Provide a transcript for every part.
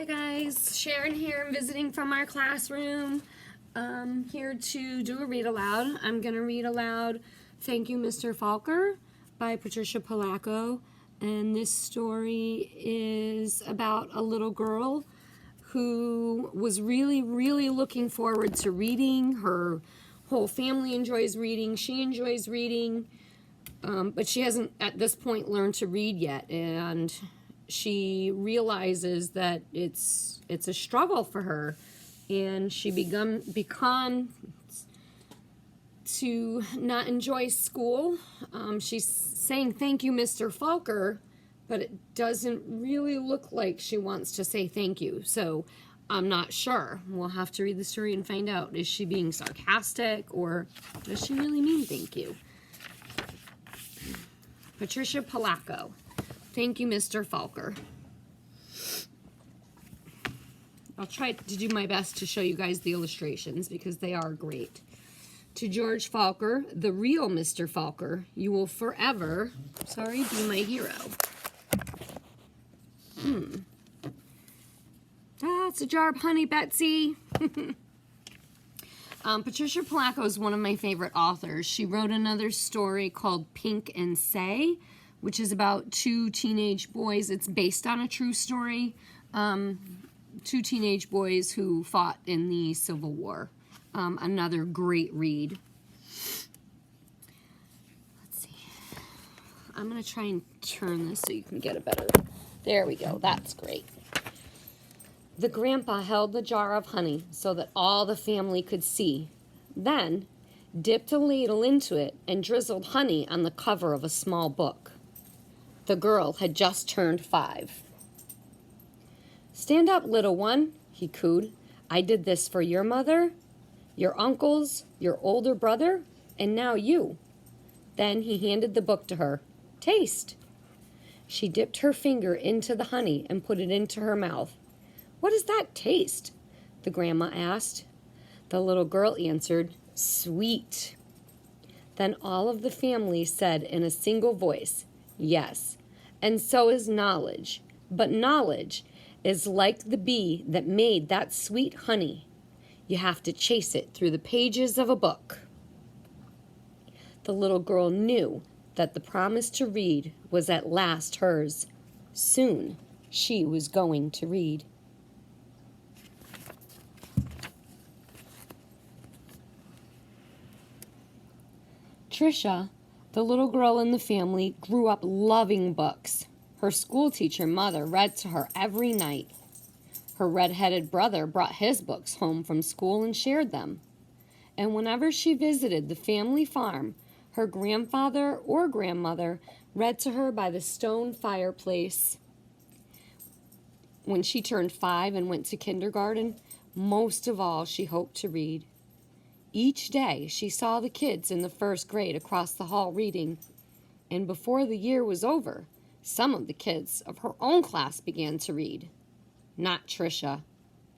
Hi guys, Sharon here. I'm visiting from our classroom. Here to do a read aloud. I'm going to read aloud Thank You, Mr. Falker by Patricia Polacco. And this story is about a little girl who was really looking forward to reading. Her whole family enjoys reading. She enjoys reading, but she hasn't at this point learned to read yet. And she realizes that it's a struggle for her, and she begun to not enjoy school. She's saying thank you, Mr. Falker, but it doesn't really look like she wants to say thank you. So I'm not sure. We'll have to read the story and find out. Is she being sarcastic, or does she really mean thank you? Patricia Polacco. Thank you, Mr. Falker. I'll try to do my best to show you guys the illustrations because they are great. To George Falker, the real Mr. Falker, you will forever, be my hero. That's a jar of honey, Betsy. Patricia Polacco is one of my favorite authors. She wrote another story called Pink and Say, which is about two teenage boys. It's based on a true story. Two teenage boys who fought in the Civil War. Another great read. Let's see. I'm going to try and turn this so you can get a better... There we go. That's great. The grandpa held the jar of honey so that all the family could see. Then dipped a ladle into it and drizzled honey on the cover of a small book. The girl had just turned 5. Stand up, little one, he cooed. I did this for your mother, your uncles, your older brother, and now you. Then he handed the book to her. Taste. She dipped her finger into the honey and put it into her mouth. What does that taste? The grandma asked. The little girl answered, Sweet. Then all of the family said in a single voice, Yes, and so is knowledge. But knowledge is like the bee that made that sweet honey. You have to chase it through the pages of a book. The little girl knew that the promise to read was at last hers. Soon she was going to read. Tricia, the little girl in the family, grew up loving books. Her schoolteacher mother read to her every night. Her red-headed brother brought his books home from school and shared them. And whenever she visited the family farm, her grandfather or grandmother read to her by the stone fireplace. When she turned 5 and went to kindergarten, most of all she hoped to read. Each day she saw the kids in the first grade across the hall reading, and before the year was over, some of the kids of her own class began to read. Not Tricia.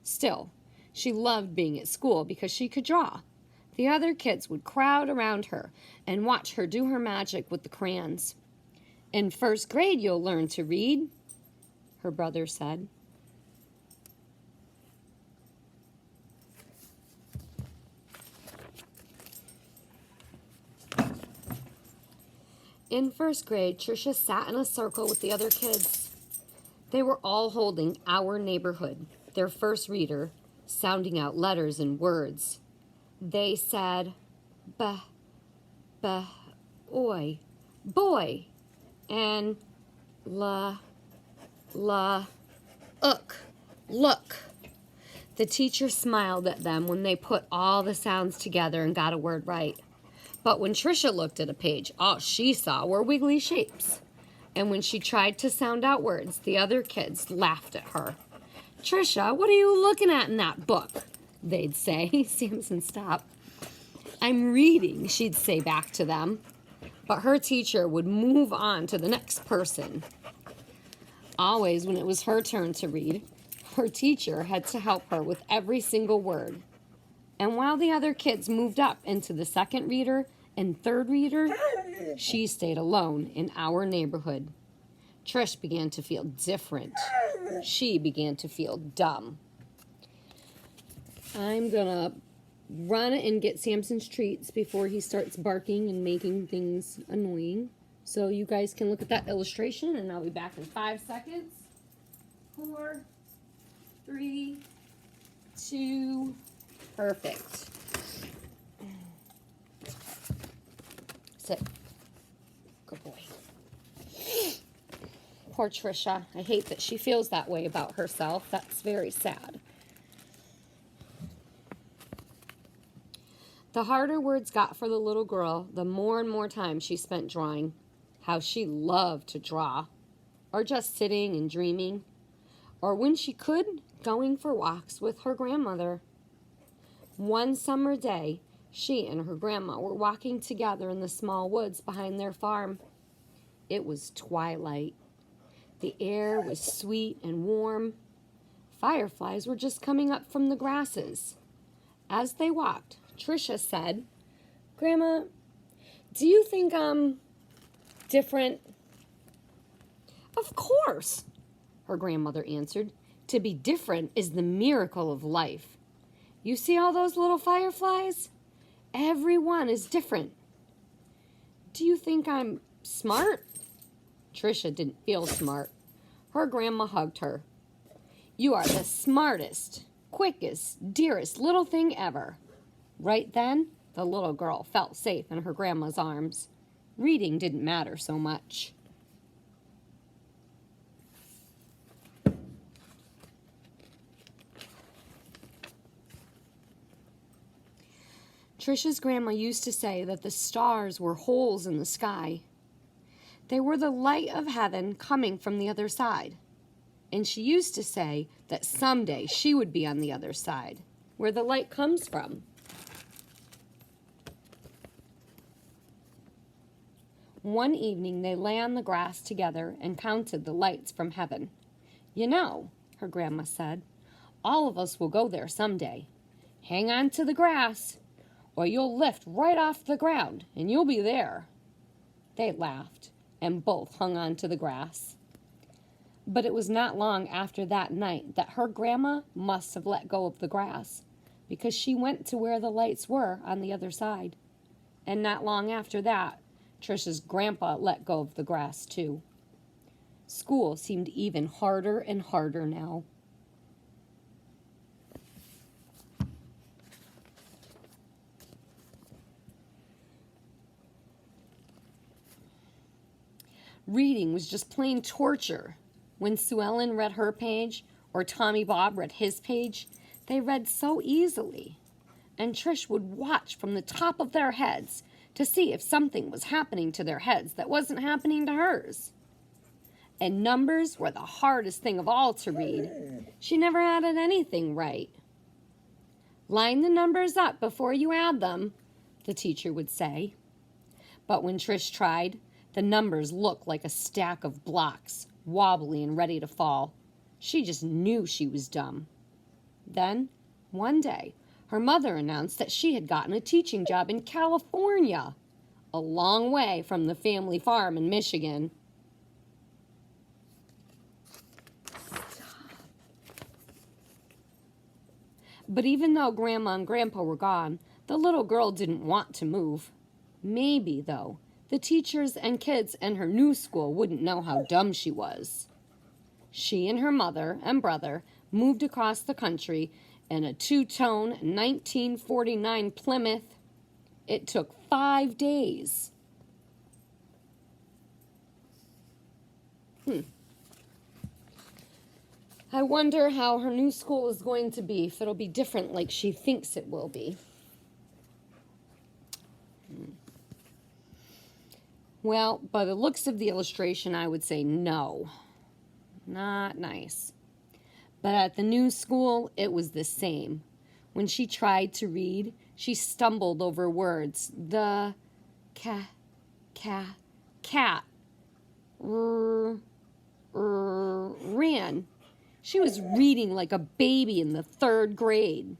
Still, she loved being at school because she could draw. The other kids would crowd around her and watch her do her magic with the crayons. In first grade you'll learn to read, her brother said. In first grade, Tricia sat in a circle with the other kids. They were all holding Our Neighborhood, their first reader, sounding out letters and words. They said, oi, boy, and look. The teacher smiled at them when they put all the sounds together and got a word right. But when Tricia looked at a page, all she saw were wiggly shapes. And when she tried to sound out words, the other kids laughed at her. Tricia, what are you looking at in that book? They'd say. Samson, stop. I'm reading, she'd say back to them. But her teacher would move on to the next person. Always when it was her turn to read, her teacher had to help her with every single word. And while the other kids moved up into the second reader and third reader, she stayed alone in Our Neighborhood. Trish began to feel different. She began to feel dumb. I'm gonna run and get Samson's treats before he starts barking and making things annoying. So you guys can look at that illustration, and I'll be back in 5 seconds. 4, 3, 2, perfect. Sit. Good boy. Poor Trisha. I hate that she feels that way about herself. That's very sad. The harder words got for the little girl, the more and more time she spent drawing. How she loved to draw, or just sitting and dreaming, or when she could, going for walks with her grandmother. One summer day, she and her grandma were walking together in the small woods behind their farm. It was twilight. The air was sweet and warm. Fireflies were just coming up from the grasses. As they walked, Trisha said, "Grandma, do you think I'm different?" "Of course," her grandmother answered. "To be different is the miracle of life. You see all those little fireflies? Everyone is different." "Do you think I'm smart?" Trisha didn't feel smart. Her grandma hugged her. "You are the smartest, quickest, dearest little thing ever." Right then, the little girl felt safe in her grandma's arms. Reading didn't matter so much. Trisha's grandma used to say that the stars were holes in the sky. They were the light of heaven coming from the other side. And she used to say that someday she would be on the other side, where the light comes from. One evening they lay on the grass together and counted the lights from heaven. "You know," her grandma said, "all of us will go there someday. Hang on to the grass, or you'll lift right off the ground and you'll be there." They laughed and both hung on to the grass. But it was not long after that night that her grandma must have let go of the grass, because she went to where the lights were on the other side. And not long after that, Trisha's grandpa let go of the grass too. School seemed even harder and harder now. Reading was just plain torture. When Sue Ellen read her page, or Tommy Bob read his page, they read so easily. And Trish would watch from the top of their heads to see if something was happening to their heads that wasn't happening to hers. And numbers were the hardest thing of all to read. She never added anything right. "Line the numbers up before you add them," the teacher would say. But when Trish tried, the numbers looked like a stack of blocks, wobbly and ready to fall. She just knew she was dumb. Then, one day, her mother announced that she had gotten a teaching job in California, a long way from the family farm in Michigan. But even though Grandma and Grandpa were gone, the little girl didn't want to move. Maybe, though, the teachers and kids in her new school wouldn't know how dumb she was. She and her mother and brother moved across the country in a two-tone 1949 Plymouth. It took 5 days. I wonder how her new school is going to be, if it'll be different like she thinks it will be. Well, by the looks of the illustration, I would say no. Not nice. But at the new school, it was the same. When she tried to read, she stumbled over words. The cat, ran. She was reading like a baby in the 3rd grade.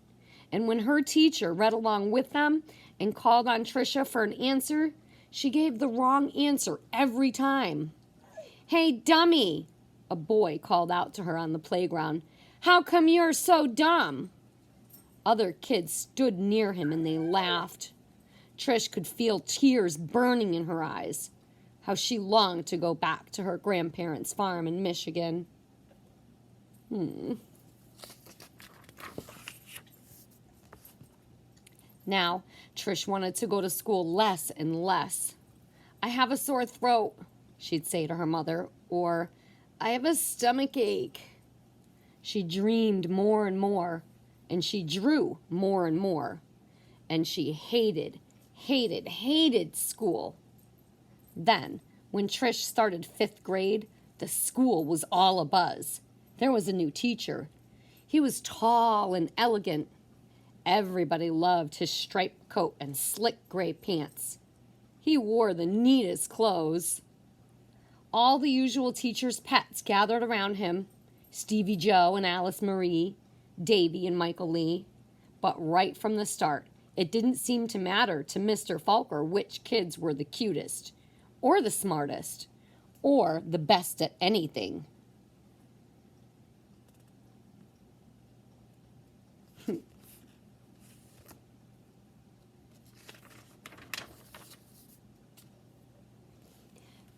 And when her teacher read along with them and called on Trisha for an answer, she gave the wrong answer every time. "Hey, dummy, A boy called out to her on the playground, "How come you're so dumb?" Other kids stood near him and they laughed. Trish could feel tears burning in her eyes. How she longed to go back to her grandparents' farm in Michigan. Now, Trish wanted to go to school less and less. "I have a sore throat," she'd say to her mother, or "I have a stomach ache." She dreamed more and more, and she drew more and more, and she hated school. Then, when Trish started 5th grade, the school was all abuzz. There was a new teacher. He was tall and elegant. Everybody loved his striped coat and slick gray pants. He wore the neatest clothes. All the usual teachers' pets gathered around him: Stevie Joe and Alice Marie, Davy and Michael Lee. But right from the start, it didn't seem to matter to Mr. Falker which kids were the cutest, or the smartest, or the best at anything.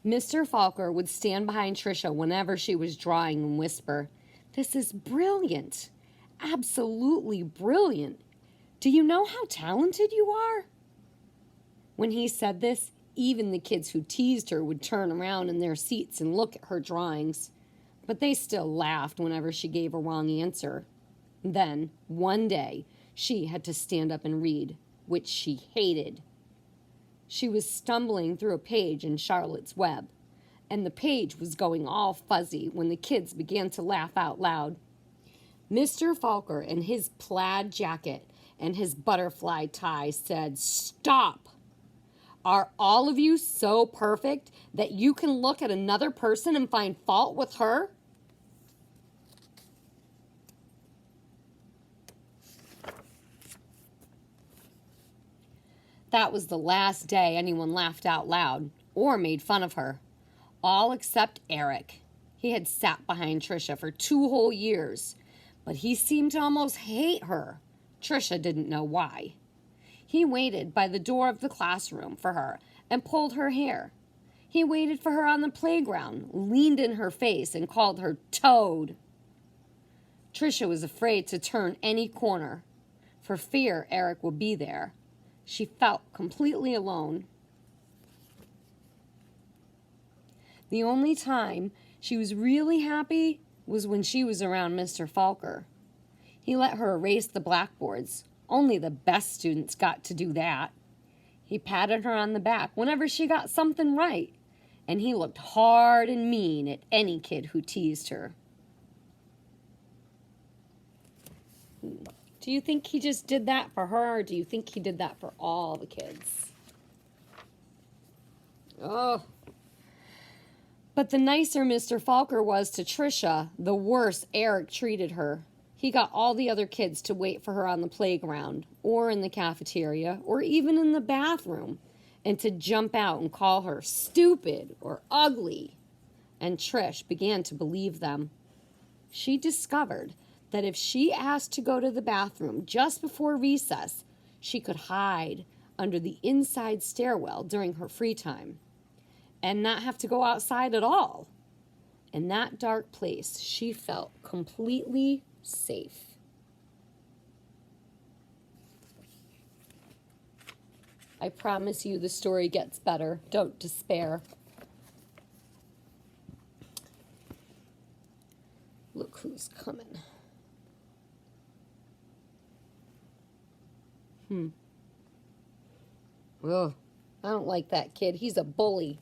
Mr. Falker would stand behind Tricia whenever she was drawing and whisper, "This is brilliant, absolutely brilliant. Do you know how talented you are?" When he said this, even the kids who teased her would turn around in their seats and look at her drawings. But they still laughed whenever she gave a wrong answer. Then, one day, she had to stand up and read, which she hated. She was stumbling through a page in Charlotte's Web, and the page was going all fuzzy when the kids began to laugh out loud. Mr. Falker, in his plaid jacket and his butterfly tie, said, "Stop! Are all of you so perfect that you can look at another person and find fault with her?" That was the last day anyone laughed out loud or made fun of her. All except Eric. He had sat behind Tricia for 2 whole years, but he seemed to almost hate her. Tricia didn't know why. He waited by the door of the classroom for her and pulled her hair. He waited for her on the playground, leaned in her face, and called her Toad. Tricia was afraid to turn any corner, for fear Eric would be there. She felt completely alone. The only time she was really happy was when she was around Mr. Falker. He let her erase the blackboards. Only the best students got to do that. He patted her on the back whenever she got something right, and he looked hard and mean at any kid who teased her. Do you think he just did that for her, or do you think he did that for all the kids? Oh. But the nicer Mr. Falker was to Tricia, the worse Eric treated her. He got all the other kids to wait for her on the playground, or in the cafeteria, or even in the bathroom, and to jump out and call her stupid or ugly. And Trish began to believe them. She discovered that if she asked to go to the bathroom just before recess, she could hide under the inside stairwell during her free time and not have to go outside at all. In that dark place, she felt completely safe. I promise you the story gets better. Don't despair. Look who's coming. Ugh, I don't like that kid. He's a bully.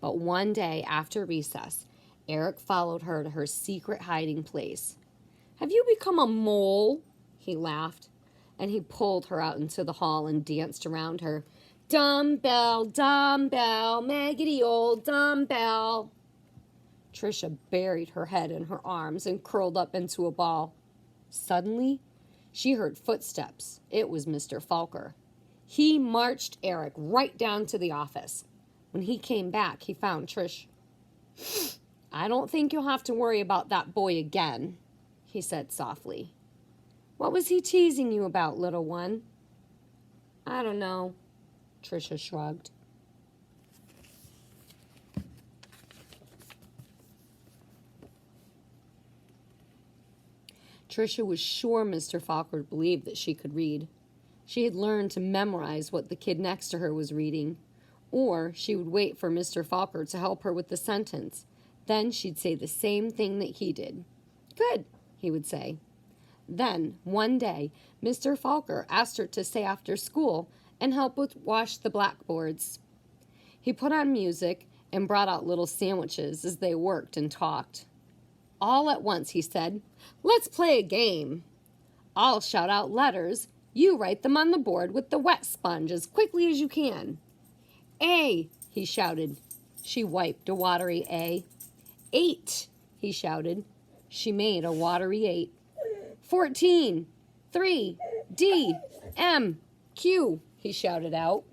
But one day after recess, Eric followed her to her secret hiding place. "Have you become a mole?" He laughed, and he pulled her out into the hall and danced around her. "Dumbbell, dumbbell, maggoty old dumbbell." Tricia buried her head in her arms and curled up into a ball. Suddenly, she heard footsteps. It was Mr. Falker. He marched Eric right down to the office. When he came back, he found Trish. "I don't think you'll have to worry about that boy again," he said softly. "What was he teasing you about, little one?" "I don't know," Tricia shrugged. Tricia was sure Mr. Falker believed that she could read. She had learned to memorize what the kid next to her was reading, or she would wait for Mr. Falker to help her with the sentence. Then she'd say the same thing that he did. "Good," he would say. Then, one day, Mr. Falker asked her to stay after school and help with wash the blackboards. He put on music and brought out little sandwiches as they worked and talked. All at once, he said, "Let's play a game. I'll shout out letters. You write them on the board with the wet sponge as quickly as you can." "A," he shouted. She wiped a watery A. "8," he shouted. She made a watery 8. 14, 3, D, M, Q, he shouted out.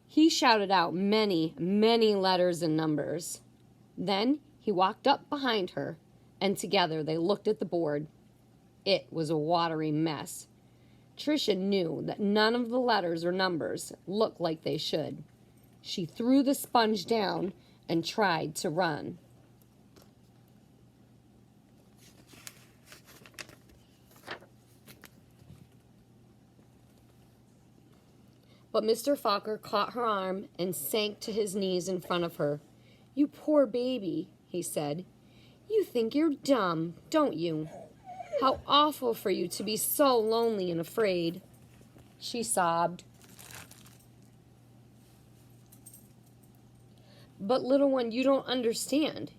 He shouted out many, many letters and numbers. Then he walked up behind her, and together they looked at the board. It was a watery mess. Tricia knew that none of the letters or numbers looked like they should. She threw the sponge down and tried to run. But Mr. Falker caught her arm and sank to his knees in front of her. "You poor baby," he said. "You think you're dumb, don't you? How awful for you to be so lonely and afraid." She sobbed. "But little one, you don't understand.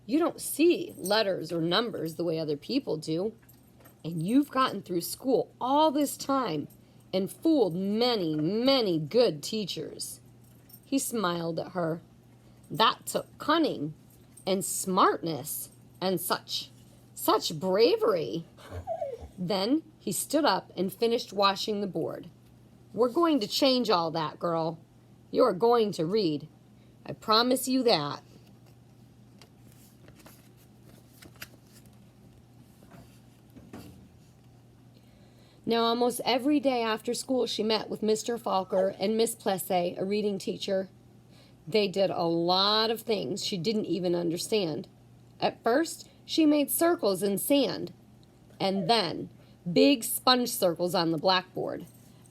You don't see letters or numbers the way other people do. And you've gotten through school all this time and fooled many, many good teachers." He smiled at her. "That took cunning and smartness and such bravery." Then he stood up and finished washing the board. "We're going to change all that, girl. You're going to read. I promise you that." Now, almost every day after school, she met with Mr. Falker and Miss Plessy, a reading teacher. They did a lot of things she didn't even understand. At first, she made circles in sand, and then big sponge circles on the blackboard,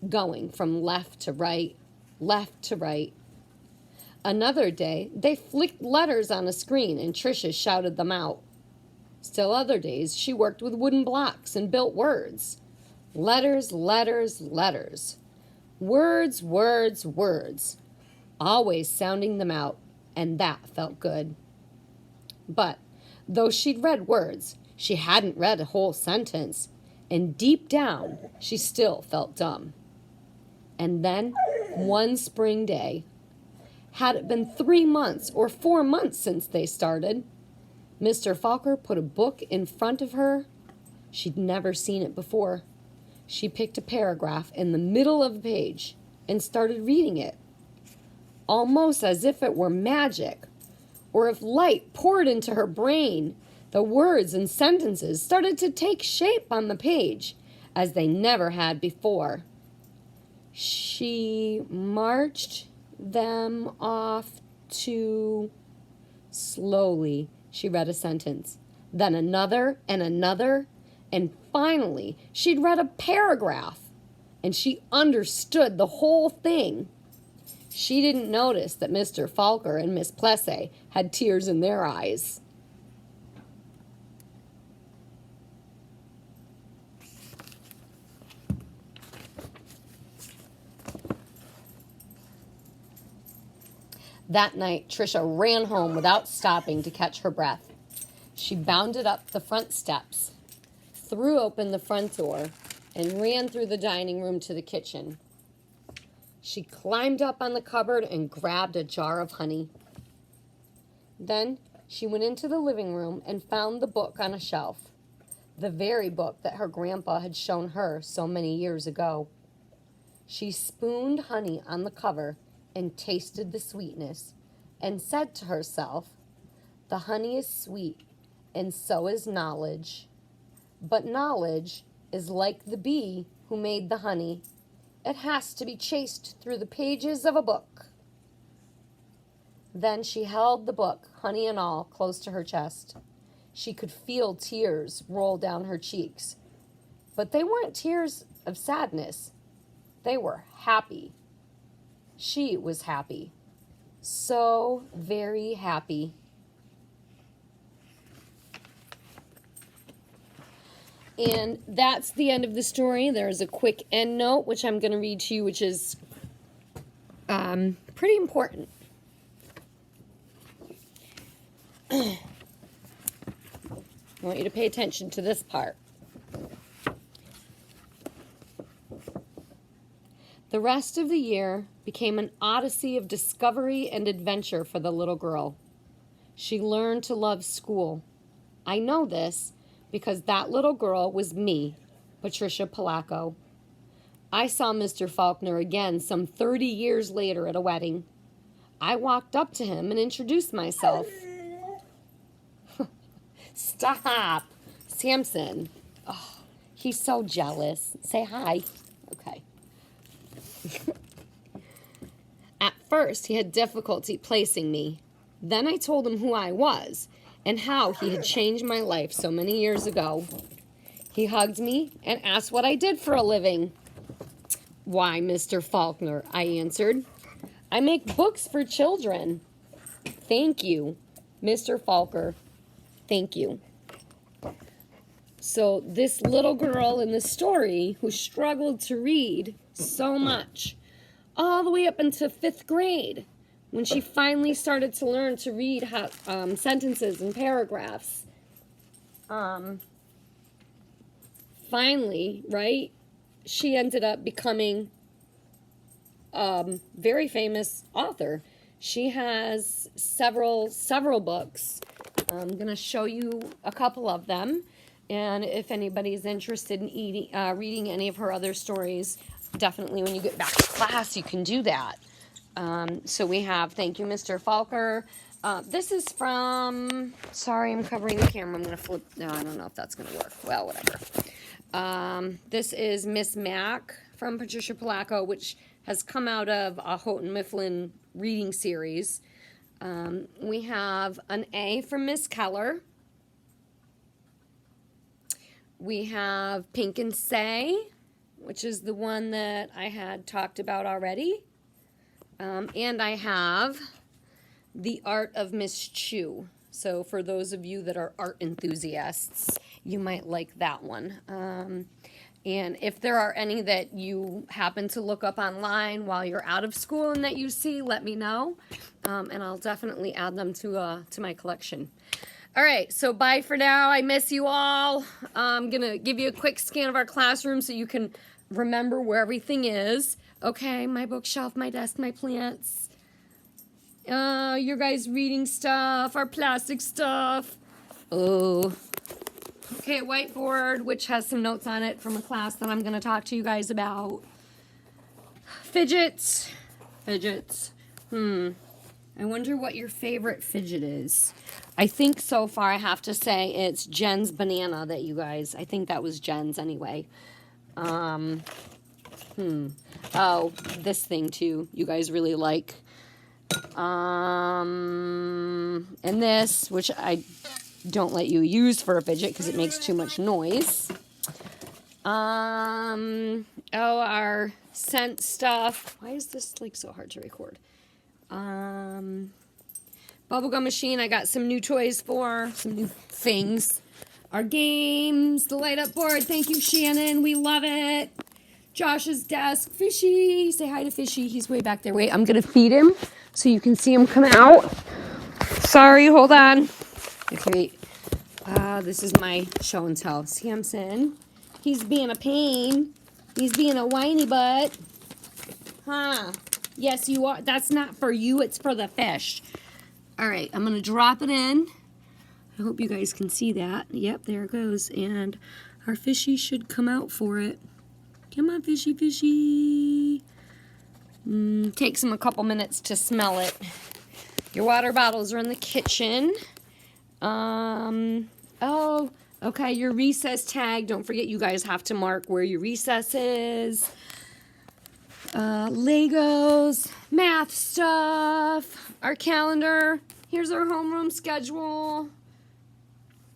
going from left to right, left to right. Another day, they flicked letters on a screen, and Tricia shouted them out. Still other days, she worked with wooden blocks and built words. Letters, letters, letters. Words, words, words. Always sounding them out, and that felt good. But though she'd read words, she hadn't read a whole sentence, and deep down, she still felt dumb. And then, one spring day, had it been 3 months or 4 months since they started, Mr. Falker put a book in front of her. She'd never seen it before. She picked a paragraph in the middle of the page and started reading it, almost as if it were magic, or if light poured into her brain. The words and sentences started to take shape on the page as they never had before. She marched them off to... Slowly, she read a sentence, then another and another, and finally, she'd read a paragraph, and she understood the whole thing. She didn't notice that Mr. Falker and Miss Plessy had tears in their eyes. That night, Tricia ran home without stopping to catch her breath. She bounded up the front steps, threw open the front door, and ran through the dining room to the kitchen. She climbed up on the cupboard and grabbed a jar of honey. Then she went into the living room and found the book on a shelf, the very book that her grandpa had shown her so many years ago. She spooned honey on the cover and tasted the sweetness and said to herself, "The honey is sweet, and so is knowledge. But knowledge is like the bee who made the honey. It has to be chased through the pages of a book." Then she held the book, honey and all, close to her chest. She could feel tears roll down her cheeks. But they weren't tears of sadness. They were happy. She was happy. So very happy. And that's the end of the story. There's a quick end note, which I'm going to read to you, which is pretty important. I want you to pay attention to this part. The rest of the year became an odyssey of discovery and adventure for the little girl. She learned to love school. I know this because that little girl was me, Patricia Polacco. I saw Mr. Falkner again some 30 years later at a wedding. I walked up to him and introduced myself. Stop, Samson. Oh, he's so jealous. Say hi. Okay. At first, he had difficulty placing me. Then I told him who I was and how he had changed my life so many years ago. He hugged me and asked what I did for a living. "Why, Mr. Falkner," I answered, "I make books for children." "Thank you, Mr. Falker. Thank you." So this little girl in the story who struggled to read so much, all the way up into 5th grade, when she finally started to learn to read sentences and paragraphs, finally, right, she ended up becoming a very famous author. She has several books. I'm going to show you a couple of them. And if anybody's interested in reading any of her other stories, definitely when you get back to class, you can do that. So we have Thank You, Mr. Falker. This is from, sorry, I'm covering the camera. I'm going to flip. No, I don't know if that's going to work. Well, whatever. This is Miss Mac from Patricia Polacco, which has come out of a Houghton Mifflin reading series. We have an A from Miss Keller. We have Pink and Say, which is the one that I had talked about already. And I have The Art of Miss Chu. So for those of you that are art enthusiasts, you might like that one. And if there are any that you happen to look up online while you're out of school and that you see, let me know. And I'll definitely add them to my collection. All right, so bye for now. I miss you all. I'm going to give you a quick scan of our classroom so you can remember where everything is. Okay, my bookshelf, my desk, my plants. Your guys' reading stuff, our plastic stuff. Oh. Okay, whiteboard, which has some notes on it from a class that I'm going to talk to you guys about. Fidgets. I wonder what your favorite fidget is. I think so far I have to say it's Jen's banana that you guys, I think that was Jen's anyway. Oh, this thing too, you guys really like. And this, which I don't let you use for a fidget because it makes too much noise. Oh, our scent stuff. Why is this like so hard to record? Bubblegum machine, I got some new toys for, some new things. Our games, the light up board, thank you, Shannon, we love it. Josh's desk, Fishy, say hi to Fishy, he's way back there. Wait, I'm gonna feed him so you can see him come out. Sorry, hold on. Okay, this is my show and tell. Samson, he's being a pain. He's being a whiny butt. Huh? Yes, you are. That's not for you. It's for the fish. All right, I'm going to drop it in. I hope you guys can see that. Yep, there it goes. And our fishy should come out for it. Come on, fishy, fishy. Takes them a couple minutes to smell it. Your water bottles are in the kitchen. Oh, okay, your recess tag. Don't forget you guys have to mark where your recess is. Legos, math stuff, our calendar. Here's our homeroom schedule.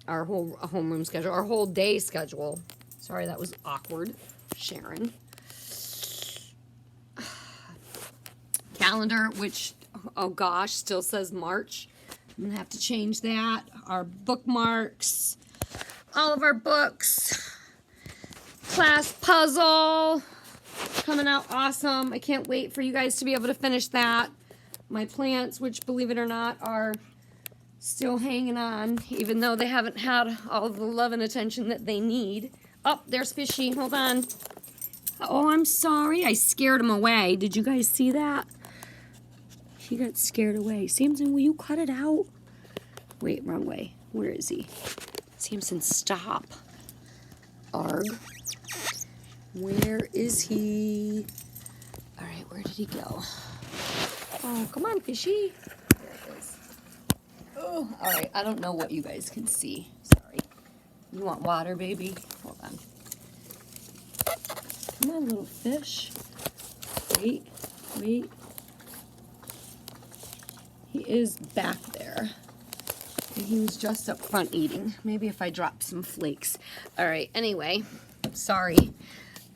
Our whole day schedule. Sorry, that was awkward, Sharon. Calendar, which, oh gosh, still says March. I'm gonna have to change that. Our bookmarks, all of our books, class puzzle, coming out awesome. I can't wait for you guys to be able to finish that. My plants, which believe it or not, are still hanging on, even though they haven't had all the love and attention that they need. Oh, there's Fishy. Hold on. Oh, I'm sorry. I scared him away. Did you guys see that? He got scared away. Samson, will you cut it out? Wait, wrong way. Where is he? Samson, stop. Arg. Where is he? All right, where did he go? Oh, come on, Fishy. There it is. Oh, all right. I don't know what you guys can see. Sorry. You want water, baby? Hold on. Come on, little fish. Wait, wait. He is back there. And he was just up front eating. Maybe if I drop some flakes. All right, anyway, sorry.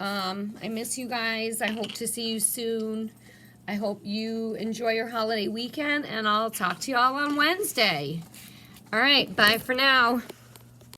I miss you guys. I hope to see you soon. I hope you enjoy your holiday weekend, and I'll talk to you all on Wednesday. All right, bye for now.